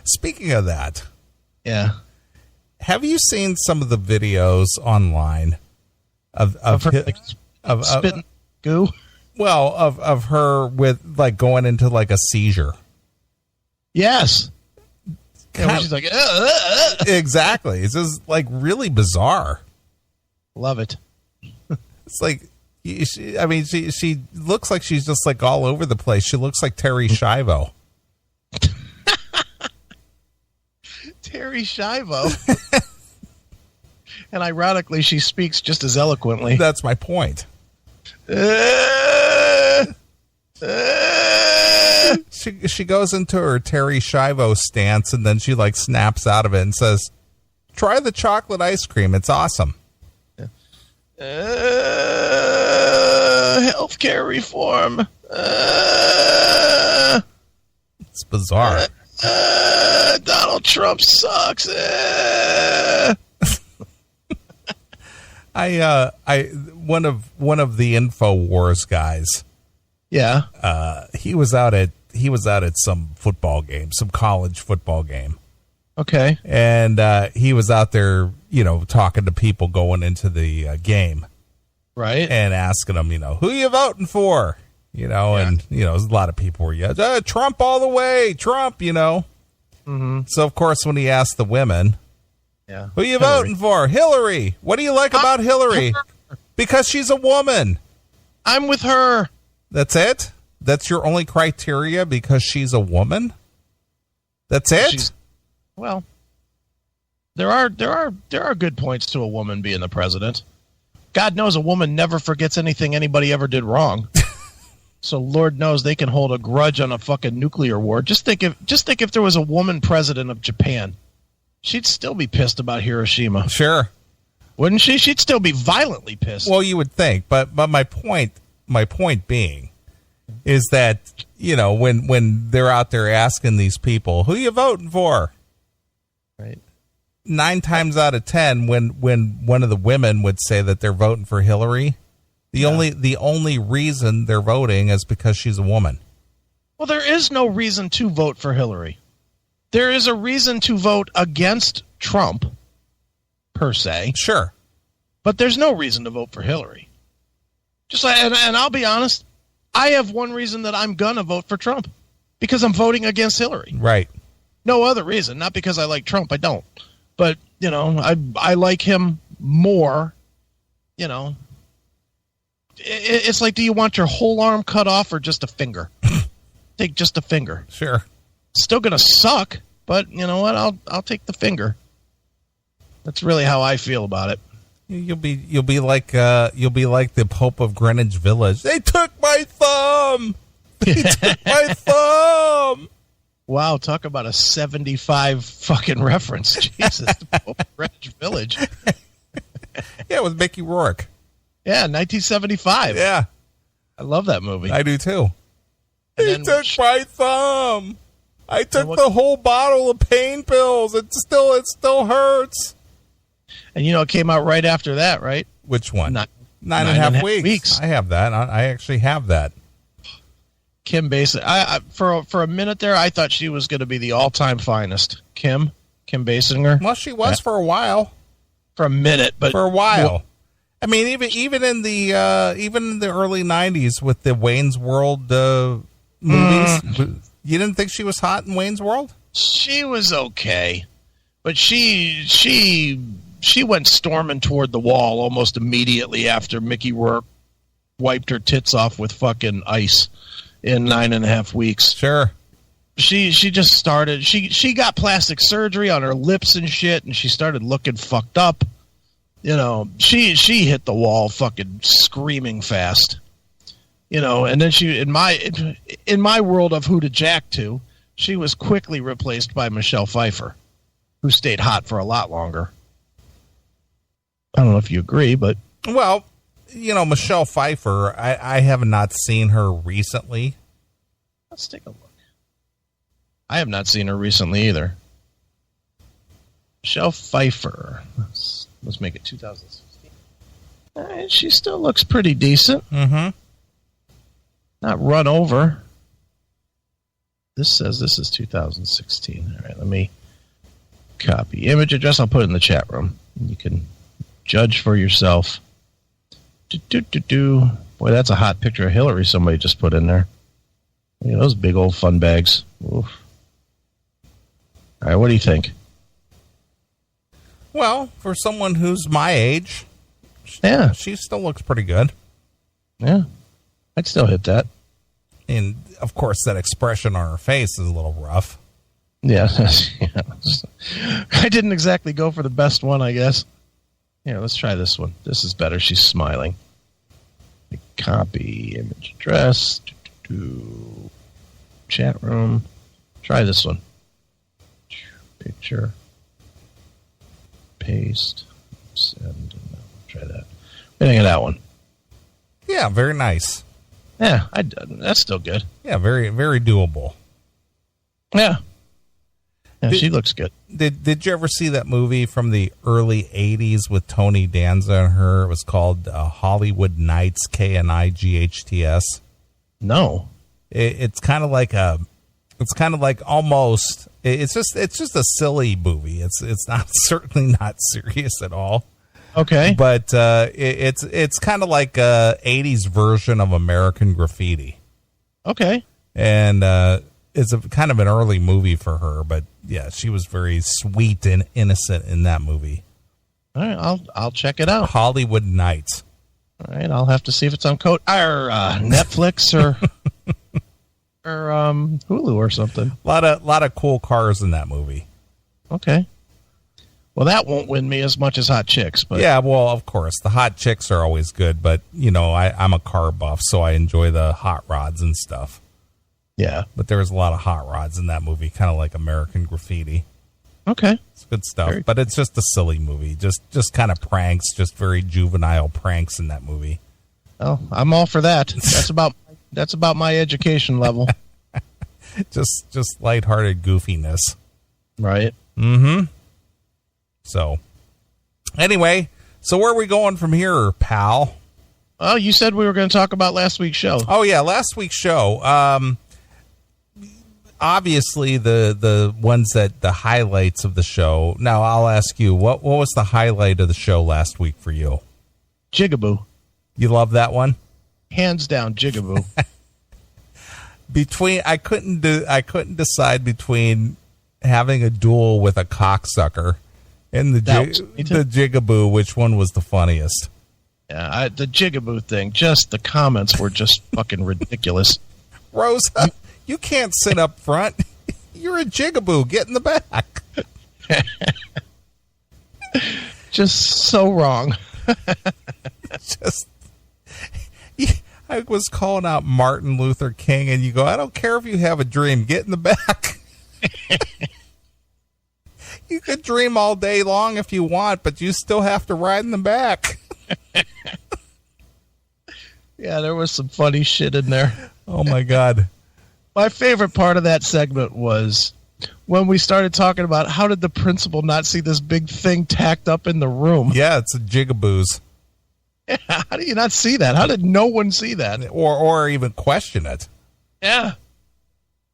Speaking of that, Yeah. have you seen some of the videos online of her, like, spitting goo? Well, of her with like going into like a seizure. Yes. Yeah, she's like, exactly. It's just like really bizarre. Love it. It's like, she looks like she's just like all over the place. She looks like Terri Schiavo. Terri Schiavo. And ironically, she speaks just as eloquently. That's my point. She goes into her Terri Schiavo stance, and then she like snaps out of it and says, "Try the chocolate ice cream. It's awesome." Healthcare reform. It's bizarre. Donald Trump sucks. One of the InfoWars guys. Yeah. He was out at some football game, some college football game. Okay. And he was out there, talking to people going into the game. Right. And asking them, who you voting for? And, there's a lot of people were, Trump all the way, Trump, Mm-hmm. So, of course, when he asked the women, yeah, who you voting for? Hillary. What do you like about Hillary? Because she's a woman. I'm with her. That's it? That's your only criteria because she's a woman? That's it? Well, there are good points to a woman being the president. God knows a woman never forgets anything anybody ever did wrong. So Lord knows they can hold a grudge on a fucking nuclear war. Just think if there was a woman president of Japan, she'd still be pissed about Hiroshima. Sure. Wouldn't she? She'd still be violently pissed. Well, you would think, but my point being is that, when they're out there asking these people, who you voting for? Right. 9 times out of 10, when one of the women would say that they're voting for Hillary, the only reason they're voting is because she's a woman. Well, there is no reason to vote for Hillary. There is a reason to vote against Trump, per se. Sure. But there's no reason to vote for Hillary. Just like, and I'll be honest, I have one reason that I'm gonna vote for Trump, because I'm voting against Hillary. Right. No other reason. Not because I like Trump. I don't. But I like him more. It's like, do you want your whole arm cut off or just a finger? Take just a finger. Sure. Still gonna suck, but you know what? I'll take the finger. That's really how I feel about it. You'll be like the Pope of Greenwich Village. They took my thumb. They took my thumb. Wow, talk about a 75 fucking reference. Jesus, the Pope of Greenwich Village. Yeah, with Mickey Rourke. Yeah, 1975. Yeah, I love that movie. I do too. They took my thumb. I took the whole bottle of pain pills. It still hurts. And it came out right after that, right? Which one? 9.5 weeks. I have that. I actually have that. Kim Basinger. For a minute there, I thought she was going to be the all-time finest. Kim Basinger. Well, she was for a while. For a minute, but for a while. Well, I mean, even in the early '90s with the Wayne's World movies, you didn't think she was hot in Wayne's World? She was okay, but she went storming toward the wall almost immediately after Mickey Rourke wiped her tits off with fucking ice in 9.5 weeks. Sure. She just started. She got plastic surgery on her lips and shit, and she started looking fucked up. She hit the wall fucking screaming fast. And then she in my world of who to jack to, she was quickly replaced by Michelle Pfeiffer, who stayed hot for a lot longer. I don't know if you agree, but well, Michelle Pfeiffer, I have not seen her recently. Let's take a look. I have not seen her recently either. Michelle Pfeiffer. Let's make it 2016. She still looks pretty decent. Mm-hmm. Not run over. This says this is 2016. All right, Let me copy image address. I'll put it in the chat room. You can judge for yourself. Boy, that's a hot picture of Hillary somebody just put in there. Look at those big old fun bags. Oof. All right, what do you think? Well, for someone who's my age, Yeah, she still looks pretty good. yeah, I'd still hit that. And, of course, that expression on her face is a little rough. Yeah, yeah. I didn't exactly go for the best one, I guess. Here, let's try this one. This is better. She's smiling. Copy image address. Chat room. Try this one. Picture. Paste. Send. Try that. What do you think of that one? Yeah, very nice. Yeah, that's still good. Yeah, very, very doable. Yeah. Yeah, she looks good. Did you ever see that movie from the early 80s with Tony Danza and her? It was called Hollywood Nights, Knights. No. It's kind of like almost, it's just a silly movie. It's not, certainly not serious at all. Okay. But it's kind of like a 80s version of American Graffiti. Okay. And it's a kind of an early movie for her, but yeah, she was very sweet and innocent in that movie. All right, I'll check it out. Hollywood Nights. All right, I'll have to see if it's on Netflix or Hulu or something. A lot of cool cars in that movie. Okay. Well, that won't win me as much as Hot Chicks, but yeah, well, of course, the hot chicks are always good, but you know, I'm a car buff, so I enjoy the hot rods and stuff. yeah. But there was a lot of hot rods in that movie, kind of like American Graffiti. Okay. It's good stuff, but it's just a silly movie, just kind of pranks, just very juvenile pranks in that movie. Well, I'm all for that. That's about my education level. just lighthearted goofiness. Right. Mm-hmm. So, anyway, so where are we going from here, pal? Oh, you said we were going to talk about last week's show. Oh, yeah, last week's show. Obviously, the ones that the highlights of the show. Now, I'll ask you, what was the highlight of the show last week for you? Jigaboo. You love that one? Hands down, Jigaboo. I couldn't decide between having a duel with a cocksucker and the Jigaboo, which one was the funniest? Yeah, the Jigaboo thing, just the comments were just fucking ridiculous. Rosa, you can't sit up front. You're a Jigaboo. Get in the back. Just so wrong. I was calling out Martin Luther King, and you go, I don't care if you have a dream. Get in the back. You could dream all day long if you want, but you still have to ride in the back. Yeah, there was some funny shit in there. Oh, my God. My favorite part of that segment was when we started talking about how did the principal not see this big thing tacked up in the room? Yeah, it's a Jigaboos. Yeah, how do you not see that? How did no one see that? Or even question it. Yeah.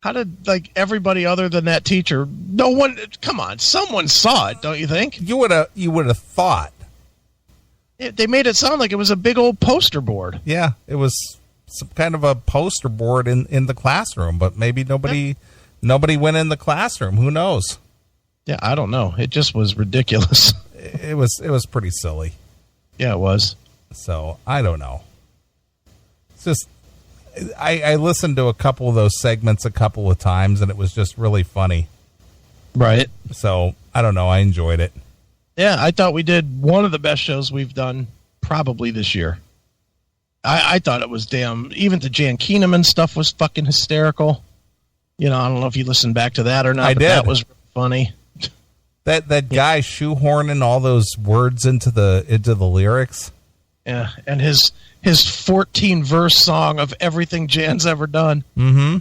How did, everybody other than that teacher, no one, come on, someone saw it, don't you think? You would have thought. They made it sound like it was a big old poster board. Yeah, it was some kind of a poster board in the classroom, but maybe nobody went in the classroom. Who knows? Yeah, I don't know. It just was ridiculous. It was pretty silly. Yeah, it was. So, I don't know. It's just, I listened to a couple of those segments a couple of times, and it was just really funny. Right. So, I don't know. I enjoyed it. Yeah, I thought we did one of the best shows we've done probably this year. I thought it was even the Jan Keeneman stuff was fucking hysterical. You know, I don't know if you listened back to that or not. I did. That was funny. That guy shoehorning all those words into the lyrics. Yeah, and his 14-verse song of everything Jan's ever done. Mm-hmm.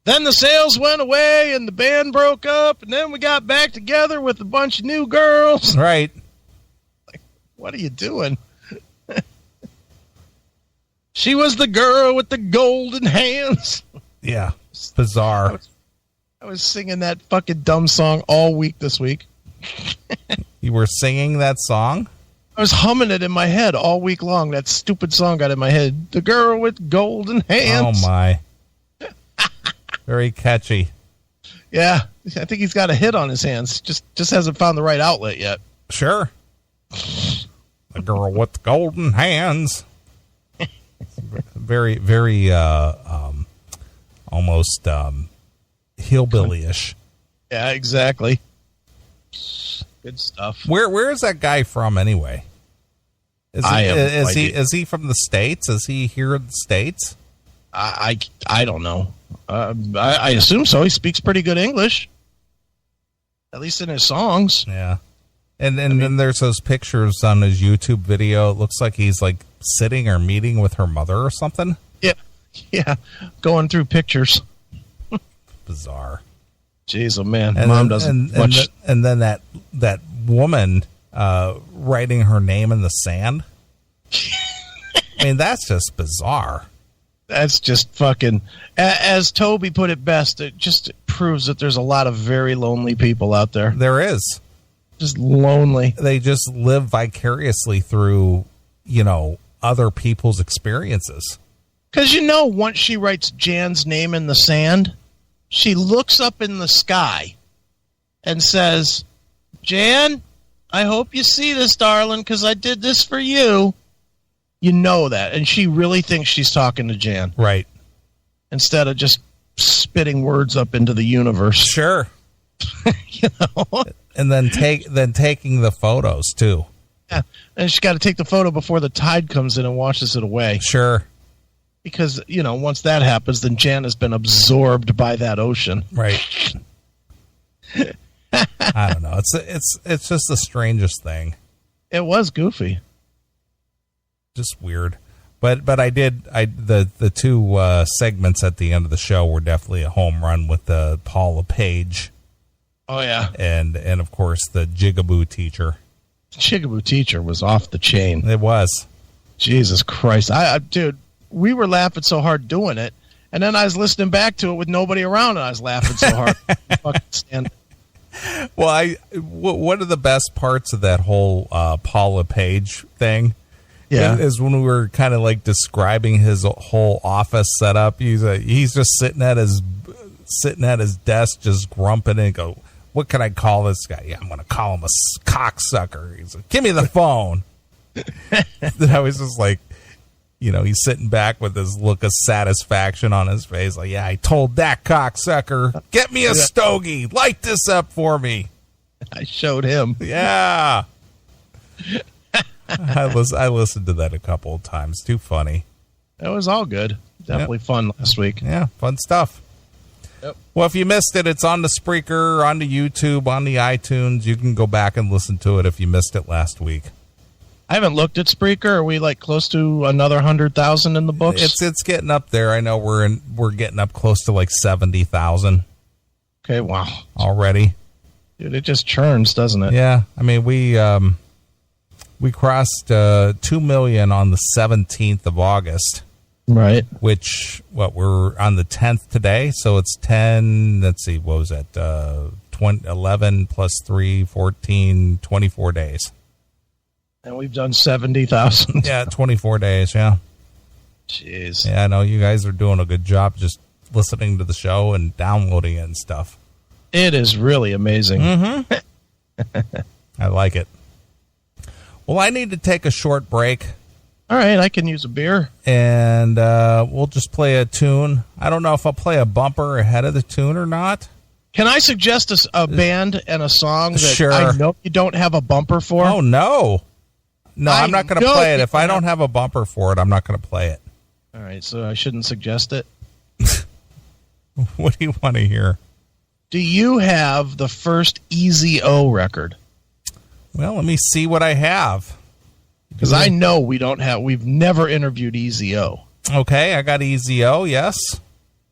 Then the sales went away and the band broke up, and then we got back together with a bunch of new girls. Right. What are you doing? She was the girl with the golden hands. Yeah, bizarre. I was singing that fucking dumb song all week this week. You were singing that song? I was humming it in my head all week long. That stupid song got in my head. The girl with golden hands. Oh, my. Very catchy. Yeah, I think he's got a hit on his hands. Just hasn't found the right outlet yet. Sure. The girl with the golden hands. Very, very, almost hillbilly-ish. Yeah, exactly. Good stuff. Where is that guy from anyway? Is he from the States? Is he here in the States? I don't know. I assume so. He speaks pretty good English, at least in his songs. Yeah, and then there's those pictures on his YouTube video. It looks like he's like sitting or meeting with her mother or something. Yeah, going through pictures. Bizarre. Jeez, oh man, Mom doesn't much. And then that woman writing her name in the sand. I mean, that's just bizarre. That's just fucking. As Toby put it best, it just proves that there's a lot of very lonely people out there. There is. Just lonely. They just live vicariously through, other people's experiences. Because once she writes Jan's name in the sand, she looks up in the sky and says, Jan, I hope you see this, darling, because I did this for you. You know that. And she really thinks she's talking to Jan. Right. Instead of just spitting words up into the universe. Sure. And then taking the photos, too. Yeah. And she's got to take the photo before the tide comes in and washes it away. Sure. Because, once that happens, then Jan has been absorbed by that ocean. Right. I don't know. It's just the strangest thing. It was goofy. Just weird. But the two segments at the end of the show were definitely a home run with the Paula Page. Oh, yeah. And of course, the Jigaboo teacher. The Jigaboo teacher was off the chain. It was. Jesus Christ. Dude, we were laughing so hard doing it, and then I was listening back to it with nobody around, and I was laughing so hard. Fucking stand. Well, one of the best parts of that whole Paula Page thing is when we were kind of like describing his whole office setup. He's just sitting at his desk, just grumping and go, what can I call this guy? Yeah, I'm going to call him a cocksucker. He's like, give me the phone. Then I was just like, he's sitting back with this look of satisfaction on his face. Like, yeah, I told that cocksucker, get me a stogie. Light this up for me. I showed him. Yeah. I listened to that a couple of times. Too funny. It was all good. Definitely fun last week. Yeah, fun stuff. Yep. Well, if you missed it, it's on the Spreaker, on the YouTube, on the iTunes. You can go back and listen to it if you missed it last week. I haven't looked at Spreaker. Are we like close to another 100,000 in the books? It's getting up there. I know we're getting up close to like 70,000. Okay, wow. Already. Dude, it just churns, doesn't it? Yeah. I mean, we crossed 2 million on the 17th of August. Right. Which, we're on the 10th today, so it's 10, let's see, what was that? 11 plus 3, 14, 24 days. And we've done 70,000. Yeah, 24 days, yeah. Jeez. Yeah, I know you guys are doing a good job just listening to the show and downloading it and stuff. It is really amazing. Mm-hmm. I like it. Well, I need to take a short break. All right, I can use a beer. And we'll just play a tune. I don't know if I'll play a bumper ahead of the tune or not. Can I suggest a band and a song that sure. I know you don't have a bumper for? Oh, no. No, I'm not going to play it. If I don't have a bumper for it, I'm not going to play it. All right, so I shouldn't suggest it? What do you want to hear? Do you have the first Easy-O record? Well, let me see what I have. Because I know we've never interviewed Easy-O. Okay, I got Easy-O, yes.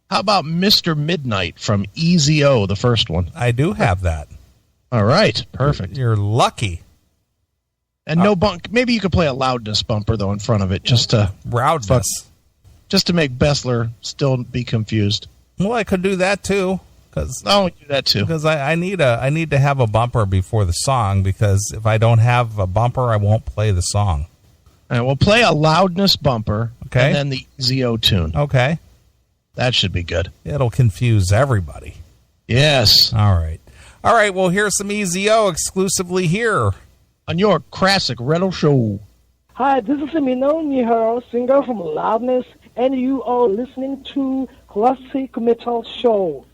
How about Mr. Midnight from Easy-O, the first one? I do have that. All right, perfect. You're lucky. And no bump. Maybe you could play a loudness bumper, though, in front of it, just to... Loudness. Just to make Bessler still be confused. Well, I could do that, too. Cause, oh, we do that too. Because I need to have a bumper before the song, because if I don't have a bumper, I won't play the song. All right, we'll play a loudness bumper, okay, and then the EZO tune. Okay. That should be good. It'll confuse everybody. Yes. All right. All right, well, here's some EZO exclusively here on your classic Retro Show. Hi, this is Mino Nihiro, singer from Loudness, and you are listening to Classic Metal Show.